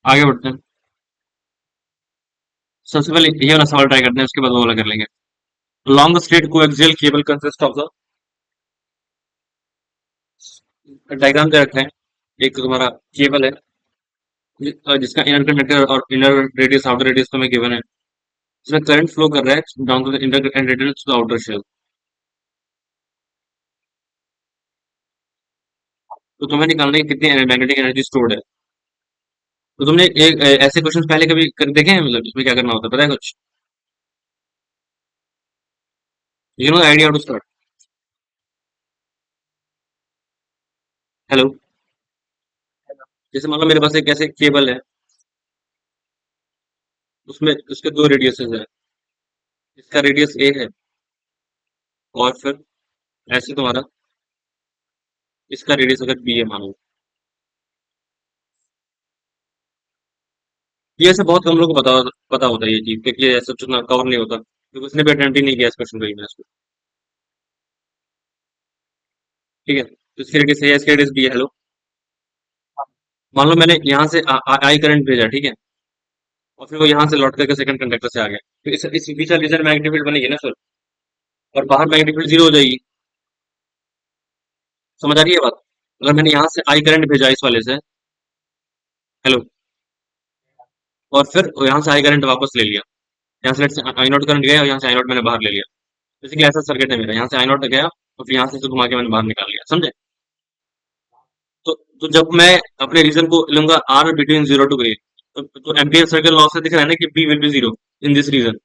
आगे बढ़ते हैं। सबसे पहले ये वाला सवाल ट्राई करते हैं, उसके बाद वो वाला कर लेंगे। Long straight coaxial cable consist of the, diagram दे रखा है। एक तो तुम्हारा केबल है जिसका इनर कंडक्टर और इनर रेडियस आउटर रेडियस तुम्हें गिवन है। इसमें करंट फ्लो कर रहा है down to the inner and return to the outer shell. तो तुम्हें निकालना है कि कितनी मैग्नेटिक एनर्जी स्टोर्ड है। तो तुमने एक ऐसे क्वेश्चन पहले कभी कर देखे हैं, मतलब इसमें क्या करना होता है पता है कुछ? You know idea to start. Hello. जैसे मान लो मेरे पास एक ऐसे केबल है, उसमें उसके दो रेडियसेस है। इसका रेडियस ए है, और फिर ऐसे तुम्हारा इसका रेडियस अगर बी है मान लो। ये ऐसे बहुत कम लोगों को पता पता होता है ये चीज, क्योंकि ये ऐसा चुना कवर नहीं होता, क्योंकि उसने भी अटेम्प्ट ही नहीं किया इस क्वेश्चन को, मैथ्स को। ठीक है, तो इसकी रेडियस ए है, इसकी रेडियस बी है। हेलो। मान लो मैंने यहाँ से आई करंट भेजा, ठीक है, और फिर वो यहाँ से लौट करके सेकंड कंडक्टर से आ गया, तो इस बीच वाले रीजन मैग्नेटिक फील्ड बनेगी ना सर, और बाहर मैग्नेटिक फील्ड जीरो हो जाएगी। समझ आ रही है बात? अगर मैंने यहाँ से आई करंट भेजा इस वाले से, हेलो, और फिर यहाँ से आई करंट वापस ले लिया, यहाँ से लेट्स आई नॉट करंट गया और यहाँ से आई नॉट मैंने बाहर ले लिया। बेसिकली ऐसा सर्किट है मेरा, यहाँ से आई नॉट गया और फिर यहाँ से इसे घुमा के मैंने बाहर निकाल लिया, समझे? तो जब मैं अपने रीजन को लूंगा आर बिटवीन जीरो टू ए, तो एम्पियर सर्कल लॉ से दिख रहा है ना कि B will be zero in this region.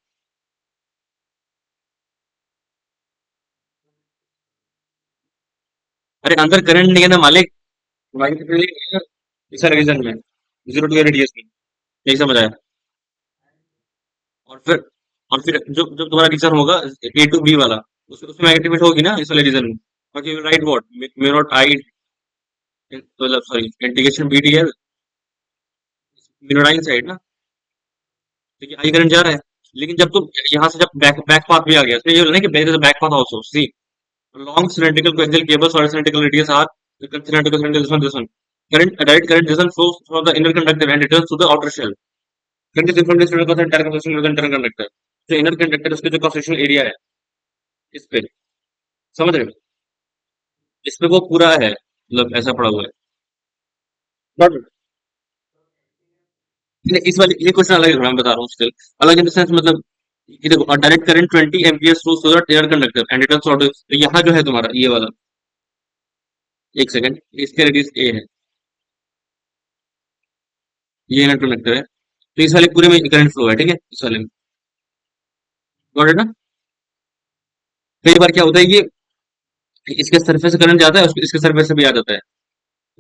अरे अंदर करंट नहीं है ना मालिक, मैग्नेटिक फील्ड नहीं है ना इस रीजन में, जीरो टू ए रेडियस में। यही समझ आया? और फिर और फिर जो जो तुम्हारा रीजन होगा ए टू बी वाला, उसमें मैग्नेटिक फील्ड होगी ना इस वाले रीजन में। बाकी right what may not I, मतलब sorry, integration B D L मिनोडाइन साइड ना, क्योंकि आई करंट जा रहा है। लेकिन जब तुम यहाँ से जब बैक बैक पाथ भी आ गया, इसमें ये बोला ना कि there is a back path also, see long cylindrical coaxial cables or cylindrical radius are cylindrical cylindrical this one current direct current doesn't flow from the inner conductor and returns to the outer shell. current is different because of entire composition of the internal conductor. जो inner conductor उसके जो cross sectional area है इस पे, समझ रहे हो? इस पे वो पूरा है, मतलब ऐसा पड़ा हुआ है। Got it? इस वाले ये क्वेश्चन अलग है थोड़ा, मैं बता रहा हूँ स्टिल अलग इन द सेंस, मतलब ये देखो direct current 20 ampere through through the air conductor and returns out, तो यहाँ जो है तुम्हारा ये वाला, एक सेकंड, इसके रेडियस ए है, ये इनर कंडक्टर है, तो इस वाले पूरे में करंट फ्लो है, ठीक है, इस वाले में। गॉट इट ना? कई बार क्या होता है कि इसके सरफेस से करंट जाता है, इसके सरफेस से भी आ जाता है,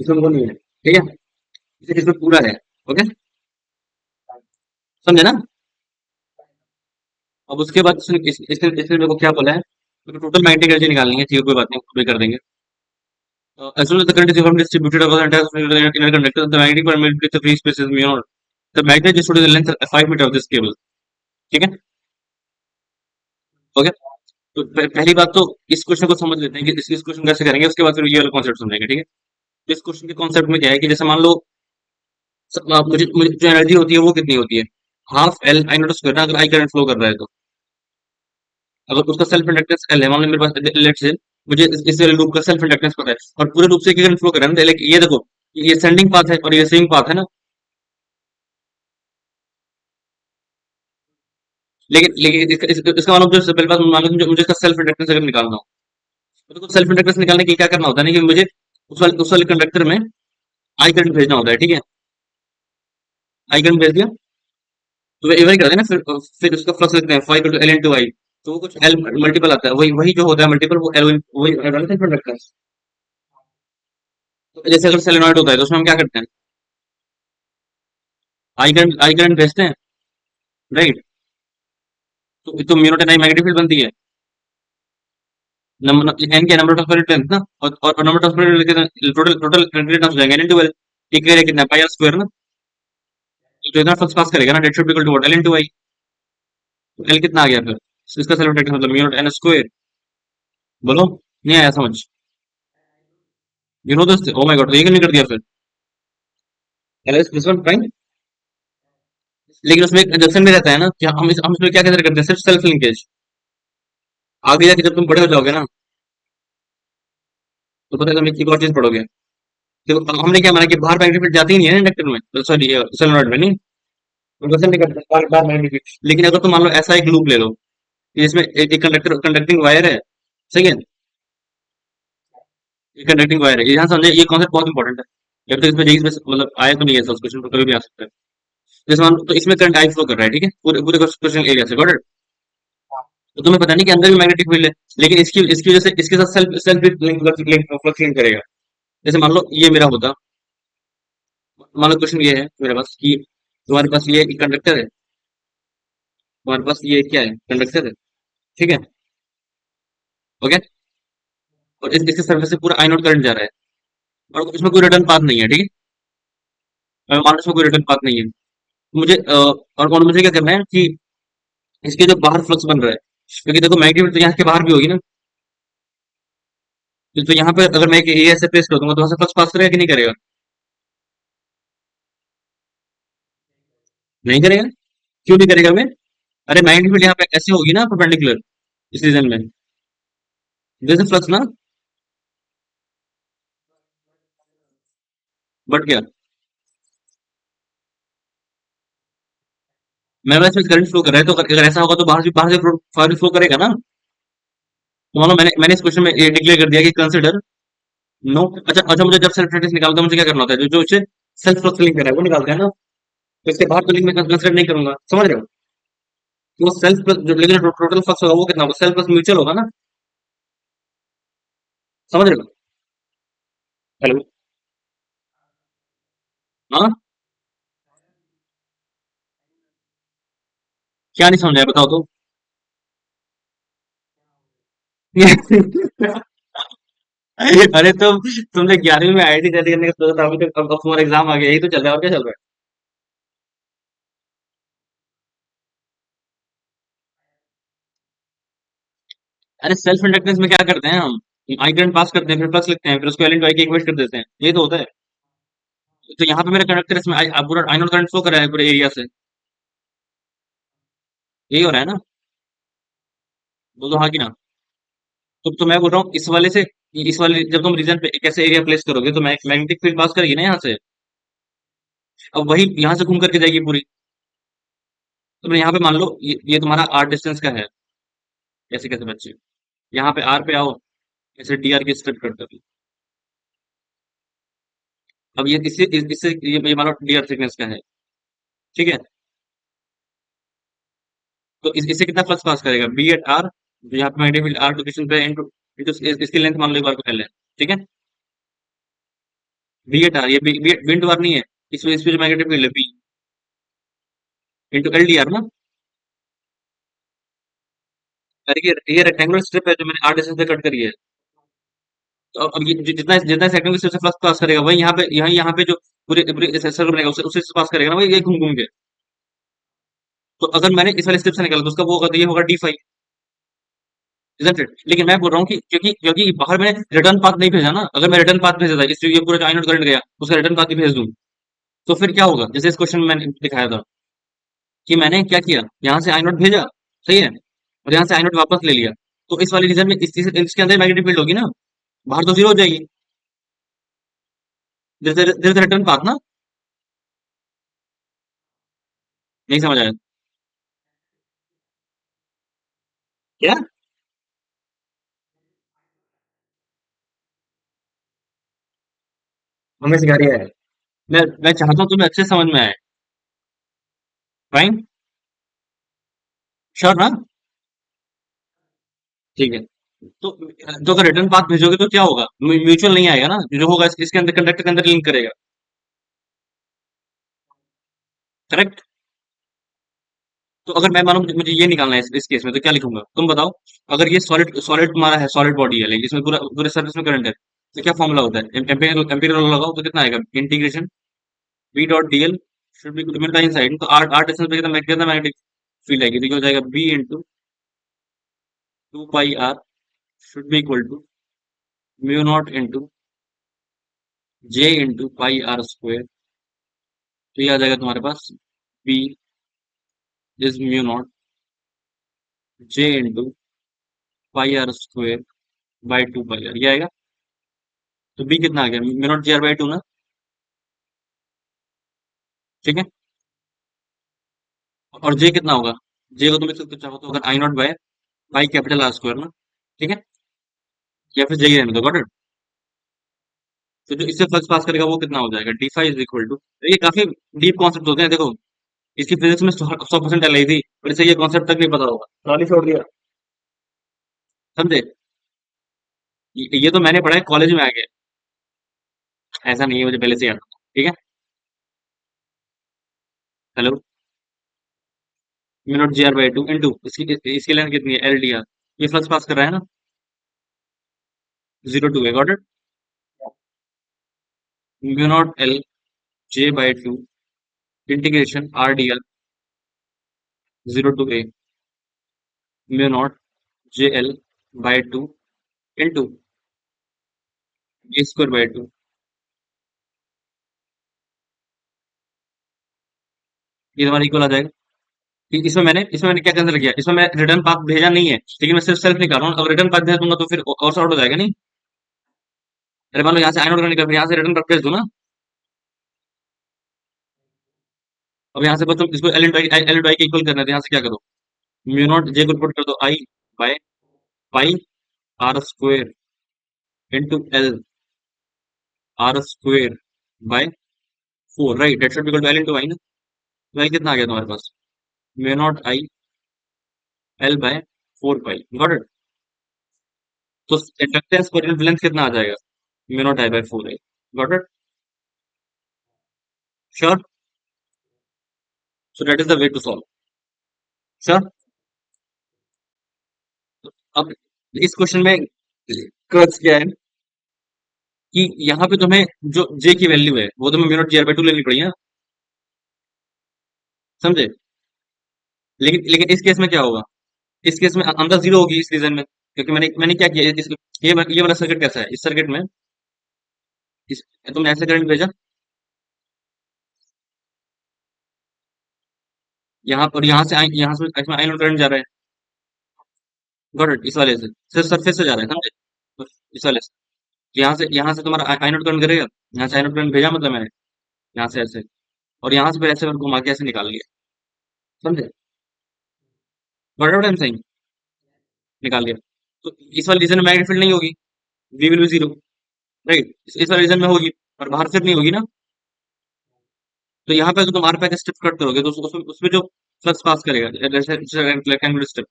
इसमें वो नहीं है, ठीक है, इसमें पूरा है। ओके, समझे ना? अब उसके बाद इसने मेरे को क्या बोला है, तो टोटल मैग्नेटिक एनर्जी निकालनी है, ठीक है, कोई बात नहीं, खुद भी कर देंगे। As soon as the current is evenly distributed across the entire inner conductor, the magnetic permeability of the free space is mu naught. The magnet is the length 5 metre of this cable, ठीक है, okay. तो पहली बात तो इस question को समझ लेते हैं कि इस क्वेश्चन कैसे करेंगे, उसके बाद फिर ये वाला कॉन्सेप्ट समझेंगे, ठीक है। तो इस क्वेश्चन के कॉन्सेप्ट में क्या है कि जैसे मान लो मुझे मुझे जो एनर्जी होती है वो कितनी होती है, half L I nought square ना, अगर आई करंट फ्लो कर रहा है तो। अगर उसका सेल्फ इंडक्टेंस एल है, मान लो मेरे पास लेट्स से, मुझे इस लूप का सेल्फ इंडक्टेंस पता है और पूरे लूप से करंट फ्लो कर रहा है ना, लाइक ये देखो, ये सेंडिंग पाथ है और ये रिसीविंग पाथ है ना। लेकिन लेकिन इसका मतलब जो पहले बात मान लो मुझे इसका सेल्फ इंडक्टेंस अगर निकालना हो, तो सेल्फ इंडक्टेंस निकालने के लिए क्या करना होता है ना कि मुझे उस वाले कंडक्टर में आई करंट भेजना होता है, ठीक है। आई करंट भेज दिया, तो वही करते हैं ना, फिर उसका फ्लक्स लिखते हैं फाइव एल इन टू आई, तो वो कुछ एल मल्टीपल आता है, वही वही जो होता है मल्टीपल, वो एल वही सेल्फ इंडक्टेंस। तो जैसे अगर सोलेनॉइड होता है तो उसमें हम क्या करते हैं, आई करंट भेजते हैं, राइट? तो म्यूनोट एन आई मैग्नेटिक फील्ड बनती है, नंबर एन के नंबर ऑफ स्क्वायर लेंथ ना, और number of square total total concrete हो जाएंगे इनटू एल, एक एरिया कितना पाई आर स्क्वायर ना, तो इतना फ्लक्स पास करेगा ना, that should be equal to what, L into I. L कितना आ गया फिर, इसका सेल्फ इंडक्टेंस मतलब म्यूनोट एन स्क्वायर। बोलो, नहीं आया समझ? You know this, oh my god, तो ये नहीं कर दिया फिर, L is this one prime, लेकिन उसमें एक जंक्शन में रहता है ना कि हम इसमें क्या कंसिडर करते हैं, सिर्फ सेल्फ लिंकेज। आगे जाके जब तुम बड़े हो जाओगे ना, तो पता है तुम एक और चीज पढ़ोगे। देखो हमने क्या माना कि बाहर मैग्नेटिक फील्ड जाती ही नहीं है इंडक्टर में, सॉरी सोलेनोइड में नहीं, कंडक्शन नहीं करते बाहर बाहर मैग्नेटिक फील्ड। लेकिन अगर तुम मान लो ऐसा एक लूप ले लो कि जिसमें एक कंडक्टर कंडक्टिंग वायर है, सही है, एक कंडक्टिंग वायर है, यहाँ समझे ये कॉन्सेप्ट बहुत इंपॉर्टेंट है। जब तक इसमें जेई में मतलब आया तो नहीं है क्वेश्चन, तो कभी भी आ सकता है। जैसे मान लो तो इसमें करंट आई फ्लो कर रहा है, ठीक है, पूरे पूरे क्वेश्चन एरिया से, गॉट इट। तो तुम्हें पता नहीं कि अंदर भी मैग्नेटिक फील्ड है, लेकिन इसकी इसकी वजह से इसके साथ self self link flux link करेगा। जैसे मान लो ये मेरा होता, मान लो क्वेश्चन ये है मेरे पास कि तुम्हारे पास ये कंडक्टर है, तुम्हारे पास ये क्या है, कंडक्टर है, ठीक है, ओके। और इसके सर्फेस से पूरा आई नॉट करंट जा रहा है, और इसमें कोई रिटर्न पाथ नहीं है, ठीक है। मान लो इसमें कोई रिटर्न पाथ नहीं है, तो मुझे और मुझे क्या करना है कि इसके जो बाहर फ्लक्स बन रहा है, क्योंकि देखो मैग्नेटिक फील्ड तो यहाँ के बाहर भी होगी ना, तो यहाँ पे अगर मैं एक एरिया से प्लेस कर दूंगा तो वहां से फ्लक्स पास करेगा कि नहीं करेगा? नहीं करेगा। क्यों नहीं करेगा मैं? अरे मैग्नेटिक फील्ड यहाँ पे ऐसे होगी ना परपेंडिकुलर, इस रीजन में, जैसे फ्लक्स ना, बट क्या, मेरे पास में करंट फ्लो कर रहा है, तो अगर ऐसा होगा तो बाहर भी फ्लो करेगा ना। तो मानो मैंने मैंने इस क्वेश्चन में ये डिक्लेयर कर दिया कि कंसिडर नो। अच्छा अच्छा, मुझे जब सेल्फ रेजिस्टेंस निकालता है मुझे क्या करना होता है, जो जो इसे सेल्फ फ्लक्स लिंक कर रहा है वो निकालते हैं ना, तो इसके बाहर तो लिंक में कंसिडर नहीं करूंगा, समझ रहे हो? तो वो सेल्फ प्लस जो, लेकिन टोटल फ्लक्स होगा वो कितना होगा, सेल्फ प्लस म्यूचुअल होगा ना, समझ रहे हो? हेलो। हाँ, क्या नहीं समझ आया बताओ तो। अरे तुमने 11वीं में आईआईटी तैयारी करने का सोचा था, अभी तक अब तुम्हारा एग्जाम आ गया, यही तो चल रहा है, और क्या चल रहा है? अरे सेल्फ इंडक्टेंस में क्या करते हैं हम, आई करंट पास करते हैं, फिर फ्लक्स लिखते हैं, फिर उसको एल इंटू आई के इक्वेट कर देते हैं, ये तो होता है। तो यहाँ पे मेरा कंडक्टर इसमें पूरा आई नॉट करंट फ्लो कर रहा है पूरे एरिया से, यही हो रहा है ना? बोलो हाँ कि ना। तो मैं बोल रहा हूँ इस वाले जब तुम रीजन पे एक ऐसे एरिया प्लेस करोगे तो मैग्नेटिक फील्ड पास करेगी ना यहाँ से, अब वही यहाँ से घूम करके जाएगी पूरी। तो यहाँ पे मान लो ये तुम्हारा आर डिस्टेंस का है, कैसे कैसे बच्चे, यहाँ पे आर पे आओ, ऐसे डी आर की स्टेप करते हो। अब ये इससे ये मान लो डी आर थिकनेस का है, ठीक है। तो इससे कितना फ्लक्स पास करेगा, बी एट आर, जो यहाँ पे मैग्नेटिक फील्ड आर लोकेशन पे इंटू इंटू इसकी लेंथ मान लो एक बार को एल है, ठीक है। बी एट आर, ये बी इंटू आर नहीं है, इसमें जो मैग्नेटिक फील्ड है B into L D R ना। अरे ये रेक्टेंगुलर स्ट्रिप है जो मैंने आर डिस्टेंस पे कट करी है। तो अब ये जितना जितना सेकंड से फ्लक्स पास करेगा वही यहाँ पे जो पूरे पूरे सर्कल बनेगा उसे उसे से पास करेगा ना, वही ये घूम घूम के। तो अगर मैंने इस वाले स्टेप से निकाला तो उसका वो होगा, तो ये होगा डी फाई, इजंट इट? लेकिन मैं बोल रहा हूँ कि क्योंकि बाहर मैंने रिटर्न पाथ नहीं भेजा ना, अगर मैं रिटर्न पाथ भेजा था, इसलिए ये पूरा जो आइनोड करंट गया उसका रिटर्न पाथ भी भेज दूं, तो फिर क्या होगा, जैसे इस क्वेश्चन में मैंने दिखाया था कि मैंने क्या किया, यहाँ से आइनोड भेजा, सही है, और यहाँ से आइनोड वापस ले लिया, तो इस वाले रीजन में इसके अंदर मैग्नेटिक फील्ड होगी ना, बाहर तो जीरो हो जाएगी, जैसे रिटर्न पाथ ना। नहीं समझ आया क्या? हमें सिखा रही है। मैं चाहता हूँ तुम्हें अच्छे समझ में आए। फाइन, श्योर ना? ठीक है। तो अगर रिटर्न पाथ भेजोगे तो क्या होगा, म्यूचुअल नहीं आएगा ना, जो होगा इसके अंदर कंडक्टर के अंदर लिंक करेगा, करेक्ट। तो अगर मैं मानो मुझे ये निकालना है इस केस में, तो क्या लिखूंगा तुम बताओ। अगर ये सॉलिड सॉलिड तुम्हारा है, सॉलिड बॉडी है, लेकिन इसमें पूरा पूरे सरफेस में करंट है, तो क्या फॉर्मूला होता है, एम्पीरियल लॉ लगाओ तो कितना आएगा, integration B dot DL should be मिलता है इनसाइड, तो आर आर डिस्टेंस पे कितना मैग्नेटिक फील्ड आएगी, तो क्या हो जाएगा, B into two pi R should be equal to mu naught into J into pi R square. तो ये आ जाएगा तुम्हारे पास B is mu naught J into pi R square by two pi R, ये आएगा। तो बी कितना आ गया, mu naught J R by two ना। ठीक है। और जे कितना होगा, जे को तुम लिख सकते हो चाहो तो अगर I not by pi capital R square ना। ठीक है। या फिर जे ही रहने दो, गॉट इट। तो जो इससे फ्लक्स पास करेगा वो कितना हो जाएगा, D phi is equal to. ये काफी डीप कॉन्सेप्ट होते हैं देखो। इसकी फिजिक्स में 100% एल आई थी, पर इसे ये कॉन्सेप्ट तक नहीं पता होगा, खाली छोड़ दिया। समझे। ये तो मैंने पढ़ा है कॉलेज में आके, ऐसा नहीं है, मुझे पहले से याद था। ठीक है। Hello. Mu naught G R by two into इसकी लेंथ कितनी है, एल डी आर। ये फ्लक्स पास कर रहा है ना, 0 टू है, got it. Mu naught L J by two integration R D R 0 to a mu naught J L by two into a square by two. ये तुम्हारा equal आ जाएगा। इसमें मैंने क्या कंसिडर किया, इसमें मैं रिटर्न पाथ भेजा नहीं है, लेकिन मैं सिर्फ सेल्फ निकाल रहा हूँ। अब रिटर्न पाथ भेज दूंगा तो फिर और शॉर्ट हो जाएगा नहीं। अरे मान लो यहाँ से आई नोट निकल, फिर यहाँ से रिटर्न पाथ भेज दो ना। अब यहाँ से बस तुम इसको एल इंटू आई के इक्वल करना है, तो यहाँ से क्या करो, म्यू नॉट जे को पुट कर दो I by pi R square into L R square by four, right. That should be equal to L into I ना। तो एल कितना आ गया तुम्हारे पास, mu not I L by four pi, got it. तो इंडक्टेंस पर यूनिट लेंथ कितना आ जाएगा, mu not I by four I, got it. Sure. So that is the way to solve. Sure. अब इस क्वेश्चन में crux क्या है कि यहाँ पे तुम्हें जो जे की वैल्यू है वो तुम्हें mu naught G R by two लेनी पड़ी है, समझे। लेकिन लेकिन इस केस में क्या होगा, इस केस में अंदर जीरो होगी इस रीजन में, क्योंकि मैंने मैंने क्या किया ये वाला सर्किट कैसा है, इस सर्किट में इस तुमने ऐसे करंट भेजा यहाँ पर, यहाँ से इसमें आयन करंट जा रहा है, गॉट इट। इस वाले से सिर्फ सरफेस से जा रहा है, समझे। तो इस वाले से यहाँ से तुम्हारा आयन करंट करेगा, यहाँ से आयन करंट भेजा मतलब मैंने यहाँ से ऐसे, और यहाँ से फिर ऐसे घुमा के ऐसे निकाल लिया, समझे। Got it, I am saying, निकाल लिया। तो इस वाले रीजन में मैग्नेटिक फील्ड नहीं होगी, we will be zero, right. इस वाले रीजन में होगी, और बाहर फिर नहीं होगी ना। तो यहाँ पे अगर तुम आर पैक स्टेप कट करोगे तो उसमें उसमें जो फ्लक्स पास करेगा रेक्टेंगुलर स्टेप,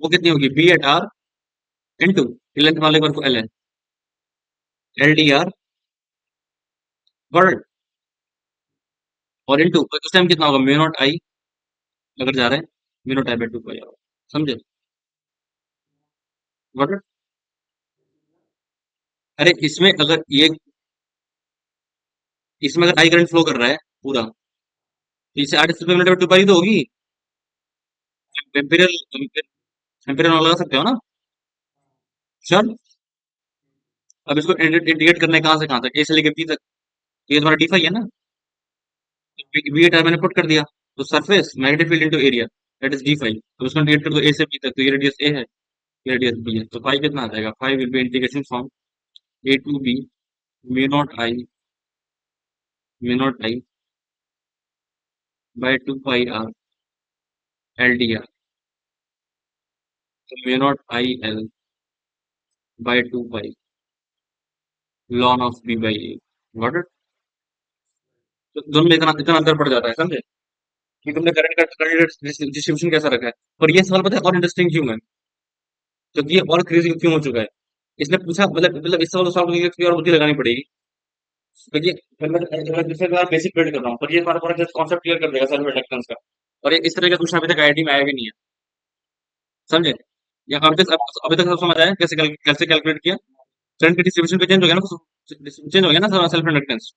वो कितनी होगी, B at R into length वाले को एल है, एल डी आर, गॉट। और इंटू उस टाइम कितना होगा, म्यू नॉट आई अगर जा रहा है, mu not I by two को जाओ, समझे, गॉट। अरे इसमें अगर आई करंट फ्लो कर रहा है पूरा, तो इसे 8 रुपये मिनट में टू पाई तो होगी। एम्पीरियल एम्पीरियल लगा सकते हो ना। चल। अब इसको इंटीग्रेट करना है कहाँ से कहाँ तक, ए से लेके बी तक। ये तुम्हारा डी फाई है ना, बी एट मैंने पुट कर दिया। तो surface magnetic field into area, that is d phi. अब इसको इंटीग्रेट कर दो ए से बी तक, तो ये रेडियस ए है, ये रेडियस बी है। तो फाई कितना आ जाएगा, phi will be integration from A to B mu not I by two pi R L D R. तो mu not I L by two pi lon of B by A, got it. तो दोनों में इतना इतना अंतर पड़ जाता है, समझे, कि तुमने करंट डिस्ट्रीब्यूशन कैसा रखा है। और ये सवाल पता है और इंटरेस्टिंग क्यों है, क्योंकि ये और क्रेजी क्यों हो चुका है। इसने पूछा, मतलब इस सवाल को सॉल्व करने के लिए और बुद्धि लगानी पड़ेगी, क्योंकि मैं दूसरे बार बेसिक बिल्ड कर रहा हूँ, पर ये हमारा पूरा कॉन्सेप्ट क्लियर कर देगा सेल्फ इंडक्टेंस का। और ये इस तरह का क्वेश्चन अभी तक आईआईटी में आया भी नहीं है, समझे। या अभी तक सब समझ आया कैसे कैलकुलेट किया। करंट के डिस्ट्रीब्यूशन पे चेंज हो गया ना, चेंज हो गया ना सेल्फ इंडक्टेंस।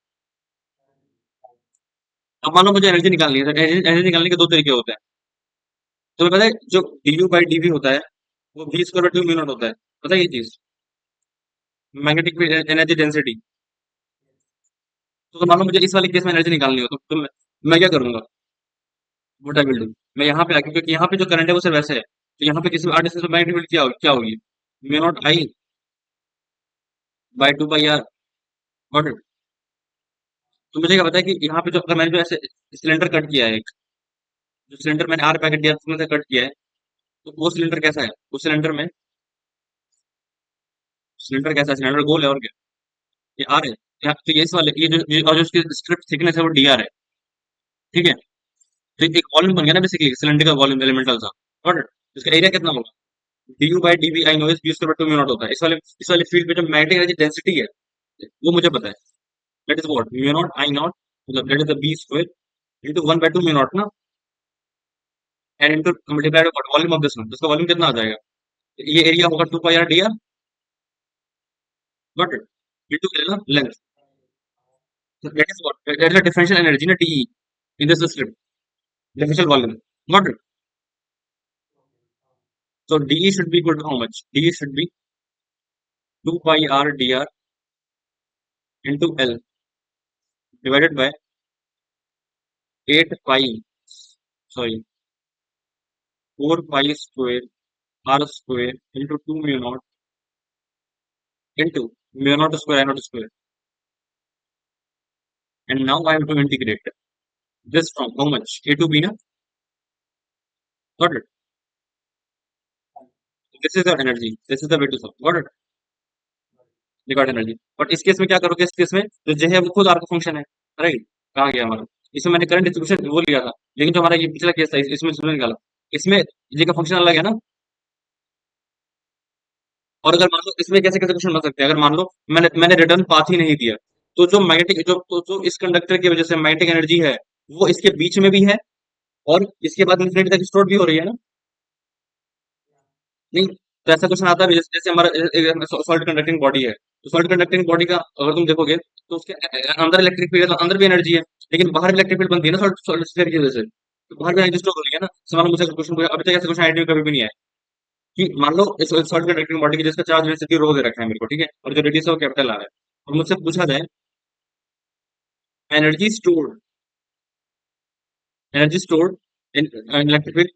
अब मान लो मुझे एनर्जी निकालनी है, एनर्जी निकालने के दो तरीके होते हैं। तुम्हें पता है जो डी यू बाई डी होता है वो v square by two mu naught होता है, पता है ये चीज, मैग्नेटिक एनर्जी डेंसिटी। तो मान लो मुझे इस वाले केस में एनर्जी निकालनी हो तो मैं क्या करूंगा, व्हाट आई विल डू, मैं यहाँ पे आ गया क्योंकि यहाँ पे जो करंट है वो सिर्फ वैसे है, तो यहाँ पे किसी भी आर डिस्टेंस पे मैग्नेटिक फील्ड क्या होगी, mu not I by 2 pi r. Got it. तो मुझे क्या पता है कि यहाँ पे जो अगर मैंने जो ऐसे सिलेंडर कट किया है, जो सिलेंडर मैंने आर पैकेट दिया उसमें से कट किया है, तो वो सिलेंडर कैसा है, उस सिलेंडर में सिलेंडर कैसा है, सिलेंडर गोल है और क्या, ये आर है। तो ये इस वाले और जो इसकी स्ट्रिप थिकनेस है वो डी आर है। ठीक है। तो एक वॉल्यूम बन गया ना बेसिकली, सिलेंडर का वॉल्यूम एलिमेंटल सा। और इसका एरिया कितना होगा, D you by D B I know is B square by 2 mu naught होता है। इस वाले फील्ड पे जो मैग्नेटिक एनर्जी डेंसिटी है वो मुझे पता है। That is what mu not I naught, मतलब that is the B square into 1/2 mu naught ना, and into multiplied by volume of this one, तो इसका वॉल्यूम कितना आ जाएगा, ये एरिया होगा 2 pi R D R. Got it. Into ना length, that is what that is the differential energy ना D in this strip, differential volume. Got it. So dE should be equal to how much? dE should be 2 pi r dr into L divided by 8 pi, sorry, 4 pi square r square into 2 mu naught into mu naught square I naught square. And now I have to integrate this from how much? A to B na? Got it? This is the energy. This is the way to solve. Got it? Required energy. But इस case में क्या करोगे, इस case में जो J है वो खुद R का फंक्शन है, राइट? कहा गया हमारा, इसमें मैंने करंट डिस्ट्रीब्यूशन वो लिया था, लेकिन जो हमारा ये पिछला केस था इसमें सुन निकाला, इसमें J का फंक्शन अलग है ना। और अगर मान लो इसमें कैसे कैसे क्वेश्चन बन सकते हैं, अगर मान लो मैंने रिटर्न पाथ ही नहीं दिया, तो जो मैग्नेटिक जो इस कंडक्टर की वजह से मैग्नेटिक एनर्जी है वो इसके बीच में भी है और इसके बाद इंफिनिटी तक स्टोर भी हो रही है ना। नहीं, तो ऐसा क्वेश्चन आता है जैसे जैसे हमारा सॉलिड कंडक्टिंग बॉडी है, तो सॉलिड कंडक्टिंग बॉडी का अगर तुम देखोगे तो उसके अंदर इलेक्ट्रिक फील्ड, अंदर भी एनर्जी है, लेकिन बाहर भी इलेक्ट्रिक फील्ड बनती है ना सॉलिड स्फीयर की वजह से, तो बाहर भी एनर्जी स्टोर हो रही है ना। सवाल मुझसे क्वेश्चन, अभी तक ऐसा क्वेश्चन आईडी कभी भी नहीं आया कि मान लो इस सॉलिड कंडक्टिंग बॉडी की जिसका चार्ज डेंसिटी रो दे रखा है मेरे को, ठीक है, और जो रेडियस है वो कैपिटल आ रहा है, और मुझसे पूछा जाए energy stored, energy stored in electric field,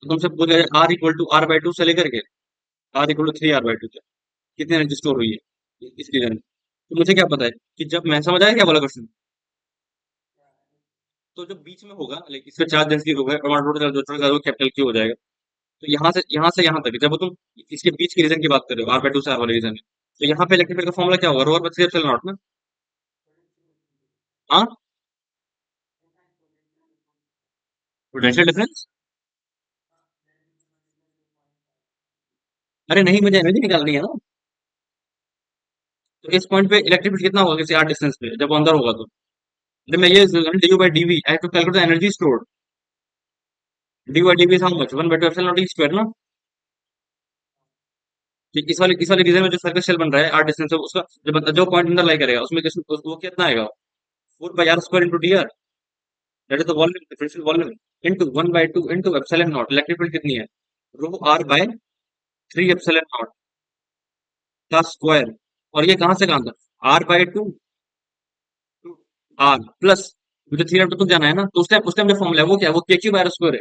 तो तुमसे पूछा जाए r equal to r by two से लेकर के आर इक्वल टू 3 r/2 तक कितनी एनर्जी स्टोर हुई है इस रीजन में, तो मुझे क्या पता है कि जब मैं समझ आया क्या बोला क्वेश्चन, तो जो बीच में होगा लाइक इसका चार्ज डेंसिटी रो है और टोटल वो कैपिटल क्यू हो जाएगा। तो यहाँ से यहाँ तक जब तुम इसके बीच की रीजन की बात कर रहे हो r/2 से r वाले रीजन में, तो यहाँ पे इलेक्ट्रिक फील्ड का फॉर्मूला क्या होगा, रो r/3 एप्सिलॉन नॉट ना। हाँ, पोटेंशियल डिफरेंस। अरे नहीं, मुझे एनर्जी निकालनी है ना। तो इस पॉइंट पे इलेक्ट्रिक फील्ड कितना होगा किसी आर डिस्टेंस पे जब वो अंदर होगा, तो जब मैं ये d you by d v I have to calculate the energy stored, d by d v is how much 1/2 epsilon naught E square ना। कि इस वाले रीजन में जो सर्कल शेल बन रहा है आर डिस्टेंस है उसका जब जो पॉइंट अंदर लाई करेगा उसमें वो कितना आएगा, 4 pi r square into D are, that is the volume, differential volume, into 1/2 into epsilon not, electric field कितनी है, रो आर बाय 3 एप्सिलॉन नॉट का स्क्वायर। और ये कहां से कहां तक, r/2 आर प्लस मुझे 3 तक जाना है ना, तो उस टाइम जो फॉर्मूला है वो क्या है, वो के क्यू बाय स्क्वायर है।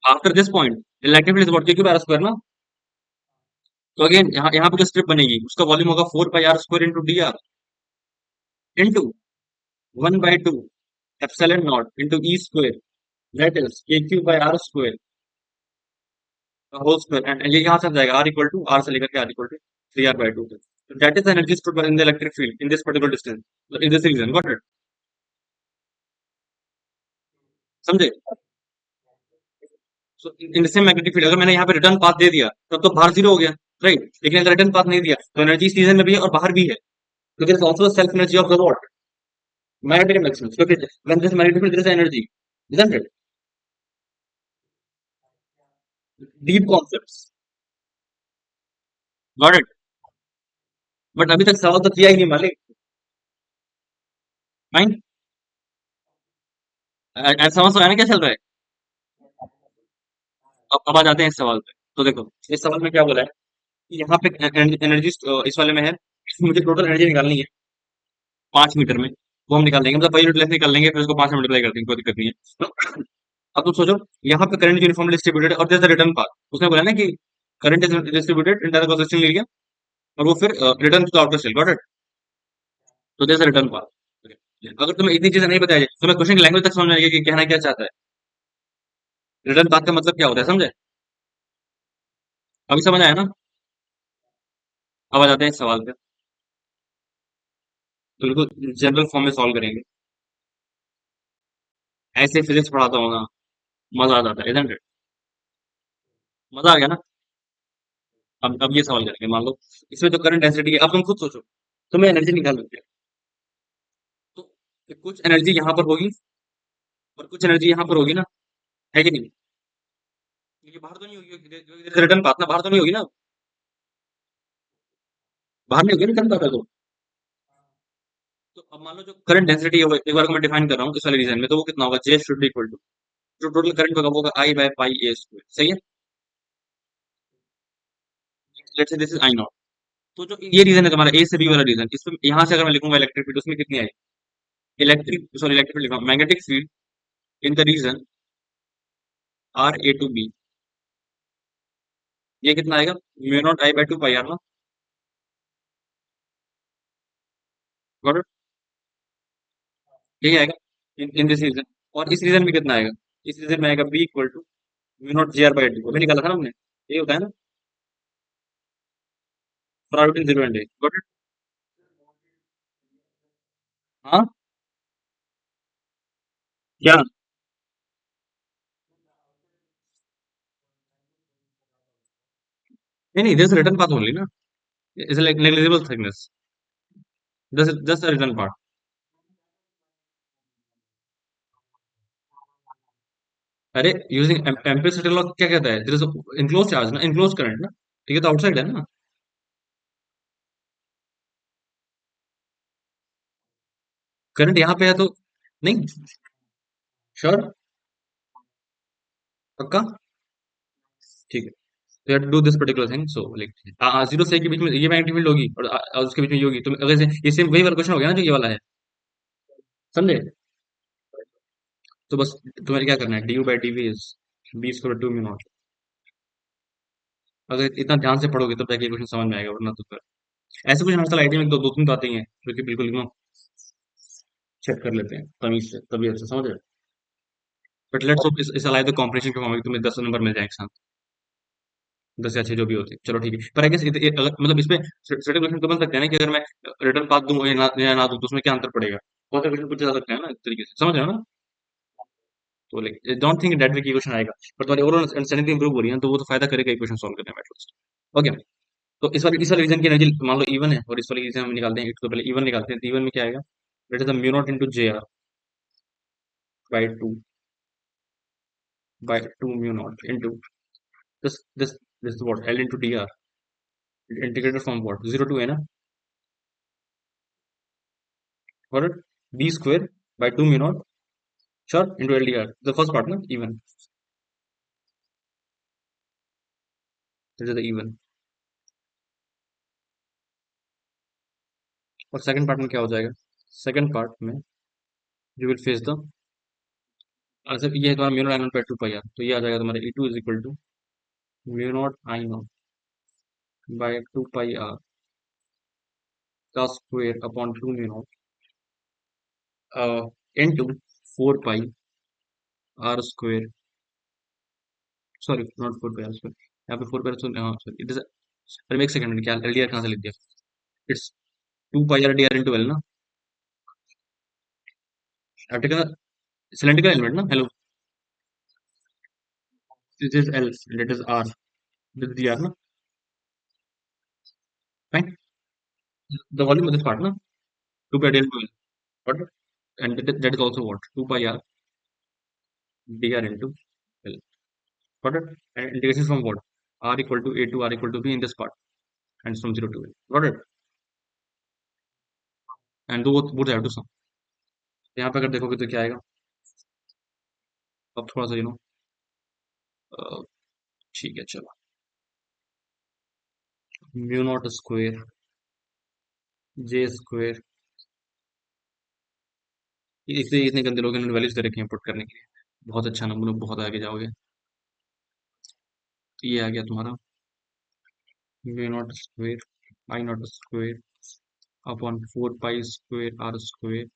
After this point electric field is what के क्यू बाय स्क्वायर ना। तो अगेन यहाँ यहाँ पे जो स्ट्रिप बनेगी उसका वॉल्यूम होगा 4 pi r square into D R into 1/2 epsilon nought into E square, that is K Q by R square whole square, and ये यहाँ से आ जाएगा आर इक्वल टू आर से लेकर के आर इक्वल टू 3 r/2 तक। That is the energy stored in the electric field in this particular distance, in this region. Got it? समझे? So in the same magnetic field अगर मैंने यहाँ पे return path दे दिया तब तो बाहर जीरो हो गया, राइट, लेकिन अगर रिटर्न पाथ नहीं दिया तो एनर्जी इस रीजन में भी है और बाहर भी है, तो there is also self energy of the what, magnetic maximum, so when this magnetic field there is energy, isn't it? Deep concepts. Got it? But अभी तक सवाल तो किया ही नहीं मालिक। फाइन, समझ तो आया ना क्या चल रहा है। अब आ जाते हैं इस सवाल पे, तो देखो इस सवाल में क्या बोला है कि यहाँ पे एनर्जी इस वाले में है, मुझे टोटल एनर्जी निकालनी है 5 मीटर में, वो हम निकाल देंगे, मतलब पर यूनिट लेंथ निकाल लेंगे, फिर उसको 5 से मल्टीप्लाई कर देंगे, कोई दिक्कत नहीं है। अब तुम सोचो, यहाँ पे करंट यूनिफॉर्म डिस्ट्रीब्यूटेड और there's a रिटर्न पाथ। उसने बोला ना कि current is distributed in cross section area, और वो फिर return to outer shell, got it? तो there's a रिटर्न पाथ। अगर तुम्हें इतनी चीजें नहीं बताया जाए, तुम्हें क्वेश्चन की लैंग्वेज तक समझ में आएगी कि कहना क्या चाहता है। रिटर्न पाथ का मतलब क्या होता है, समझे? अभी समझ आया ना? अब आ जाते हैं इस सवाल पे। तो बिल्कुल जनरल फॉर्म में सॉल्व करेंगे। ऐसे फिजिक्स पढ़ाता हूँ ना, मजा आ जाता है, isn't it? मजा आ गया ना? अब ये सवाल करेंगे, मान लो इसमें जो करंट डेंसिटी है, अब तुम खुद सोचो, तुम्हें एनर्जी निकालनी है, तो कुछ एनर्जी यहाँ पर होगी और कुछ एनर्जी यहाँ पर होगी ना, है कि नहीं? ये बाहर तो नहीं होगी, रिटर्न पाथ ना, बाहर तो नहीं होगी ना, बाहर नहीं होगी रिटर्न पाथ है तो अब मान लो जो करंट डेंसिटी है, एक बार को मैं डिफाइन कर रहा हूँ इस वाले रीजन में, तो वो कितना होगा, जे शुड इक्वल टू, जो टोटल करंट होगा वो होगा आई बाय पाई ए स्क्वायर, सही है? Let's say this is I not. तो जो ये रीजन है तुम्हारा ए से बी वाला रीजन, इसमें यहाँ से अगर मैं लिखूंगा इलेक्ट्रिक फील्ड, उसमें कितनी आएगी? इलेक्ट्रिक फील्ड लिखा, magnetic field in the region r a to b, ये कितना आएगा? Mu not I by two pi r ना, गॉट इट? यही आएगा इन दिस रीजन। और इस रीजन में कितना आएगा? इस रीजन में आएगा B equal to mu naught J are by two, अभी निकाला था ना हमने, ये होता है ना, for between zero and a, got it? हाँ, क्या? नहीं नहीं, दिस रिटर्न पाथ ओनली ना, it's like negligible thickness, this just return part. अरे यूजिंग एम्पीयर लॉ क्या कहता है, देयर इज इनक्लोज चार्ज ना, इनक्लोज करंट ना, ठीक है, तो आउटसाइड है ना, करंट यहाँ पे है तो, नहीं, श्योर, पक्का, ठीक है। तो do this particular thing, so like zero से एक के बीच में ये मैग्नेटिक फील्ड होगी, और उसके बीच में ये होगी, तो अगर ये सेम वही वाला क्वेश्चन हो गया ना जो ये वाला है, समझे? तो बस तुम्हें क्या करना है, d you by d v is B square to mu naught. अगर इतना ध्यान से पढ़ोगे तब जाके क्वेश्चन समझ में आएगा, वरना तो फिर ऐसे कुछ हमारे आइडिया में दो दो तीन तो आते ही हैं, जो कि बिल्कुल एकदम चेक कर लेते हैं तमीज से, तभी अच्छा समझ रहे। बट लेट्स होप इस अलाय तो कॉम्पिटिशन के फॉर्म में तुम्हें 10 नंबर मिल जाए एक साथ, 10 या 6 जो भी होते हैं, चलो ठीक है। पर आई गेस अगर मतलब इसमें सर्टेन क्वेश्चन तो बन सकते हैं ना, कि अगर मैं रिटर्न पाथ दूं या ना दूं, तो उसमें क्या अंतर पड़ेगा, बहुत सारे क्वेश्चन पूछे जा सकते हैं ना इस तरीके से, समझ रहे हो ना? तो like don't think that way की क्वेश्चन आएगा, पर तुम्हारी ओवरऑल अंडरस्टैंडिंग इंप्रूव हो रही है, तो वो तो फायदा करेगा क्वेश्चन सॉल्व करने में एटलीस्ट। ओके, तो इस वाले रीजन की एनर्जी मान लो इवन है, और इस वाले रीजन हम निकालते हैं, एक तो पहले इवन निकालते हैं, तो इवन में क्या आएगा, that is the mu nought into J are by two, mu nought into this what L into D R, integrated from what, 0 to A ना, और B square by two mu nought, sure, into L D R, the first part ना even, that is the even. और second part में क्या हो जाएगा, second part में you will face the, अच्छा ये है तुम्हारा mu naught I not by two pi R, तो ये आ जाएगा तुम्हारा E two is equal to mu not I not by two pi R का square upon two mu nought into four pi R square, sorry not four pi R square, यहाँ पे four pi, हाँ sorry it is, अरे एक second, क्या L D are कहाँ से लिख दिया, it's two pi R D R into L ना, आर्टिकल सिलेंड्रिकल एलिमेंट ना, hello, this is L, that is R, this D R ना, fine, the volume of this part ना, two pi D R into L, what, and that is also what, two pi R D R into L, got it? And integration from what? R equal to A to R equal to B in this part, and it's from 0 to A. Got it? And both have to sum. यहाँ पे अगर देखोगे तो क्या आएगा, अब थोड़ा सा ठीक है चलो, mu naught square J square इतने इतने गंदे लोग इन्होंने वैल्यूज दे रखे हैं पुट करने के लिए। बहुत अच्छा नंबर, लोग बहुत आगे जाओगे। तो ये आ गया तुम्हारा v naught square I naught square upon 4 pi square r square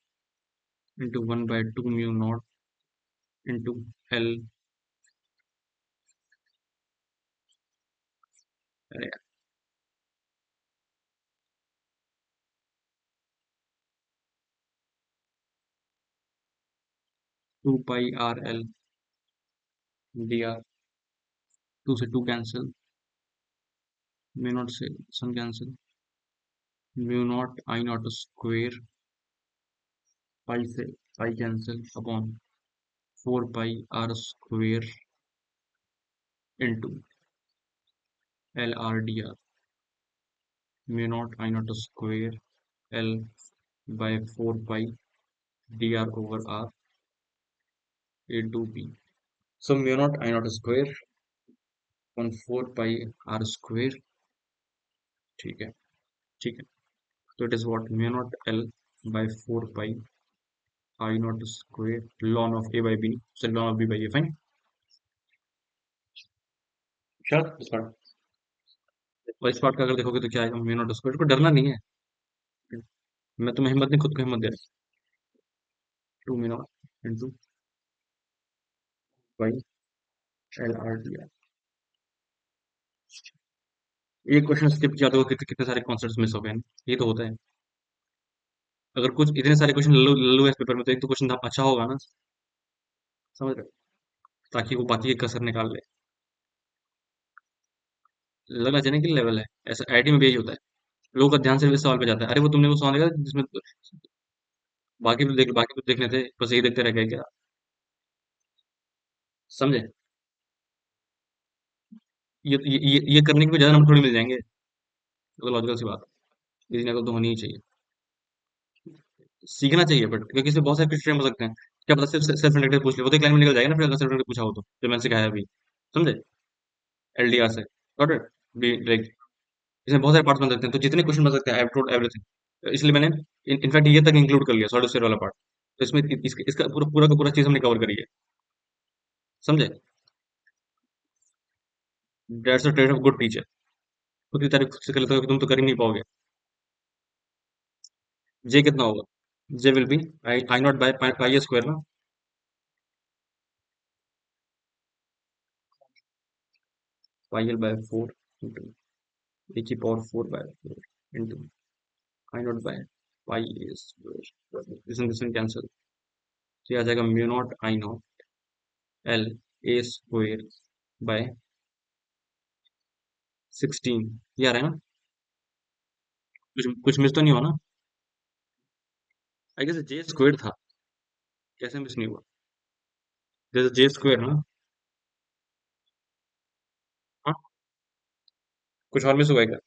into 1/2 mu naught into L. अरे 2 पाई r l dr। 2 से 2 कैंसिल, म्यू नॉट से some cancel, mu not I naught square, pi से pi cancel upon 4 pi r square into LR dr। Mu not I naught square L by 4 pi dr/r into p। So mu not I naught square on 4 pi r square. ठीक है, ठीक है। तो it is what mu naught L by 4 pi I naught square ln of a by b, sorry lawn of b by a। Fine. चल इस part, और इस part का अगर देखोगे तो क्या आएगा, म्यू नॉट स्क्वेयर। को डरना नहीं है, मैं तुम्हें हिम्मत नहीं, खुद को हिम्मत दे रहा हूँ। 2 mu naught into by LR dr। एक क्वेश्चन स्किप किया तो कितने कितने सारे कॉन्सेप्ट्स मिस हो गए हैं। ये तो होता है। अगर कुछ इतने सारे क्वेश्चन ले लो इस पेपर में, तो एक तो क्वेश्चन अच्छा होगा ना, समझ रहे हो? ताकि वो बाकी के कसर निकाल ले। लगना चाहिए कि लेवल है। ऐसा आईटी में भी यही होता है, लोगों का ध्यान सिर्फ इस सवाल पे जाता है। अरे वो तुमने वो सवाल देखा जिसमें बाकी तो देखने थे, बस यही देखते रह गए क्या? समझे? ये करने के भी ज्यादा नंबर थोड़ी मिल जाएंगे। तो लॉजिकल सी बात है, रीजनेबल तो होनी ही चाहिए। सीखना चाहिए, बट क्योंकि इसमें बहुत सारे क्वेश्चन हो सकते हैं। क्या पता सिर्फ सेल्फ इंडक्टिव पूछ ले, वो तो एक लाइन में निकल जाएगा ना। फिर अगर सेल्फ इंडक्टिव पूछा हो तो, जो मैंने सिखाया अभी, समझे? LDR से गॉट इट। बी लाइक, इसमें बहुत सारे पार्ट्स बन सकते हैं, तो जितने क्वेश्चन बन सकते हैं आई हैव टोल्ड एवरीथिंग। इसलिए मैंने इनफैक्ट ये तक इंक्लूड कर लिया सॉलिड स्टेट वाला पार्ट। तो इसमें इसका पूरा पूरा का पूरा चीज हमने कवर करी है। समझे? That's the trade off good teacher. खुद की तारीफ खुद से कर लेते हो कि तुम तो कर ही नहीं पाओगे। जे कितना होगा? J will be I not by pi square ना, pi L by 4 into A की power 4/4 into I not by pi A square. This cancel, तो ये आ जाएगा mu not I nought L A square by 16। ये आ रहा है ना? कुछ कुछ मिस तो नहीं हुआ ना? आई गेस जे स्क्वायर था। कैसे मिस नहीं हुआ? जैसे जे स्क्वायर ना। हाँ, कुछ और मिस हुआ है क्या?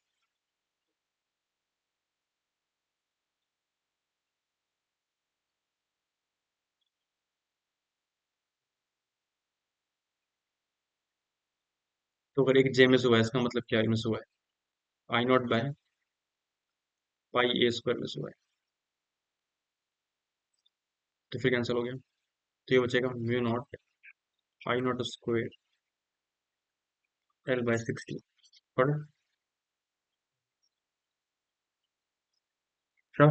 तो अगर एक जे मिस हुआ है, इसका मतलब क्या मिस हुआ है? I not by pi A square miss हुआ है। तो फिर कैंसिल हो गया, तो ये बचेगा mu naught I nought square L by 16। पर अच्छा,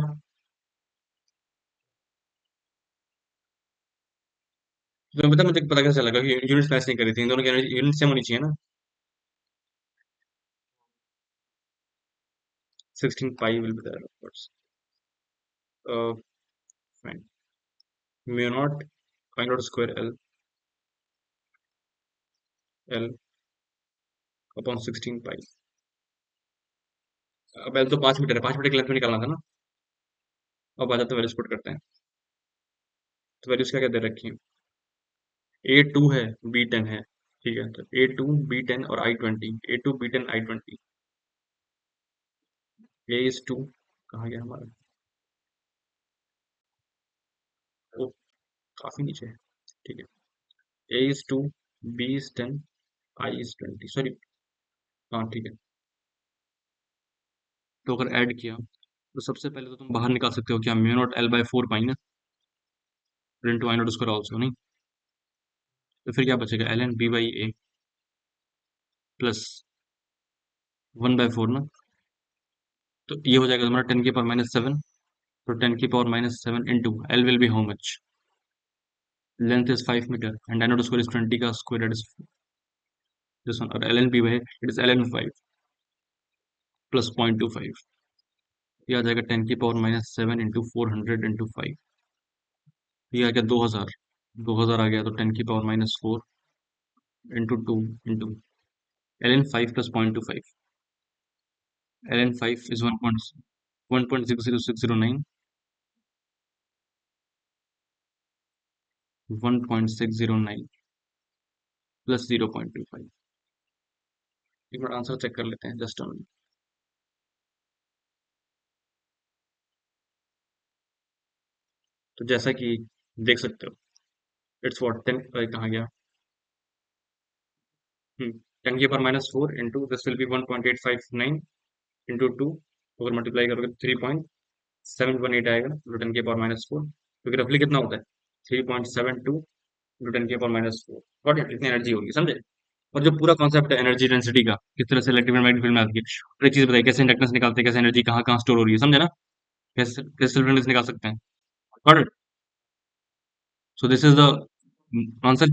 तो पता मुझे पता कैसे लगा कि यूनिट्स मैच नहीं करी थी, इन दोनों की यूनिट सेम होनी चाहिए ना। 16 pi will be there of course. Fine, mu not I nought square L L upon 16 pi. अब एल तो 5 मीटर है, 5 मीटर की लेंथ में निकालना था ना। अब आ जाते वैल्यूज पुट करते हैं। तो वैल्यूज क्या क्या दे रखी है? A2 है, B10 है। ठीक है, तो A2 B10 और I20, A2 B10 I20। A is 2 कहाँ गया हमारा? वो काफी नीचे है। ठीक है, A is 2 B is 10 I is 20, sorry. हाँ ठीक है। तो अगर ऐड किया तो सबसे पहले तो तुम बाहर निकाल सकते हो क्या, म्यू नॉट L बाय 4 पाई ना। into I naught square also, नहीं? तो फिर क्या बचेगा? ln b by a plus 1/4 ना? तो ये हो जाएगा तुम्हारा 10 की पावर -7। तो 10 की power -7 into l will be how much? Length is 5 meter and I naught square is 20 का square, that is this one, और ln b by it is ln 5 plus 0.25। ये आ जाएगा 10 की पावर -7 into 400 into 5। ये आ गया 2000। 2000 आ गया, तो 10 की power -4 into 2 into ln 5 plus 0.25। ln 5 is 1.60609। 1.609 plus 0.25। एक बार आंसर चेक कर लेते हैं, जस्ट ऑन। तो जैसा कि देख सकते हो, इट्स व्हाट 10, कहाँ गया? 10 की power -4 into this will be 1.859 into 2। अगर मल्टीप्लाई करोगे 3.718 आएगा, इंटू 10 की पावर -4, क्योंकि रफली कितना होता है? 3.72 इंटू 10 की पावर -4। Got it? इतनी एनर्जी होगी, समझे? और जो पूरा कॉन्सेप्ट है एनर्जी डेंसिटी का, किस तरह से इलेक्ट्रिक एंड मैग्नेटिक फील्ड में आती है, और एक चीज बताइए, कैसे इंडक्टेंस निकालते हैं, कैसे एनर्जी कहाँ कहाँ स्टोर हो रही है, समझे ना? कैसे कैसे सेल्फ निकाल सकते हैं। Got it? So this is the answer.